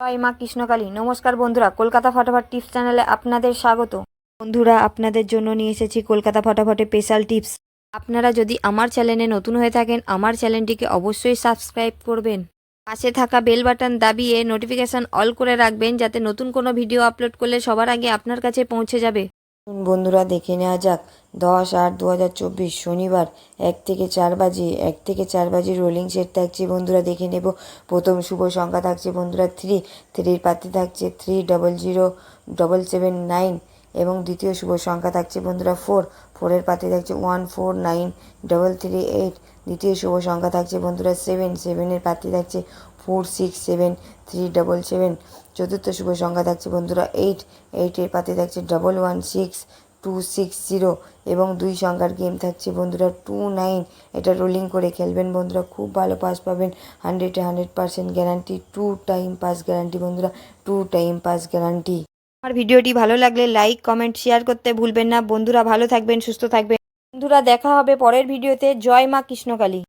জয় মা কৃষ্ণকালী। নমস্কার বন্ধুরা, কলকাতা ফটাফট টিপস চ্যানেলে আপনাদের স্বাগত। বন্ধুরা, আপনাদের জন্য নিয়ে এসেছি কলকাতা ফটাফটে স্পেশাল টিপস। আপনারা যদি আমার চ্যানেলে নতুন হয়ে থাকেন, আমার চ্যানেলটিকে অবশ্যই সাবস্ক্রাইব করবেন। পাশে থাকা বেল বাটন দাবিয়ে নোটিফিকেশন অল করে রাখবেন, যাতে নতুন কোনো ভিডিও আপলোড করলে সবার আগে আপনার কাছে পৌঁছে যাবে। বন্ধুরা, দেখে নেওয়া যাক 10/8/2024 শনিবার 1 থেকে 4 বাজে রোলিং সেট থাকছে। বন্ধুরা দেখে নেব। প্রথম শুভ সংখ্যা থাকছে বন্ধুরা 3, 3-র পাতি থাকছে 300779 এবং দ্বিতীয় শুভ সংখ্যা থাকছে বন্ধুরা 4, 4-এর পাতি থাকছে 149338। দ্বিতীয় শুভ সংখ্যা থাকছে বন্ধুরা 7, 7-এর পাতি থাকছে 467377। চতুর্থ শুভ সংখ্যা থাকছে বন্ধুরা 8, 8-এর পাতে থাকছে 116260 এবং 2 সংখ্যার গেম থাকছে বন্ধুরা 29। এটা রোলিং করে খেলবেন বন্ধুরা, খুব ভালো পাস পাবেন। 100-এ 100% গ্যারান্টি, 2 টাইম পাস গ্যারান্টি বন্ধুরা, 2 টাইম পাস গ্যারান্টি। আমার ভিডিওটি ভালো লাগলে লাইক, কমেন্ট, শেয়ার করতে ভুলবেন না। বন্ধুরা ভালো থাকবেন, সুস্থ থাকবেন। বন্ধুরা দেখা হবে পরের ভিডিওতে। জয় মা কৃষ্ণকালী।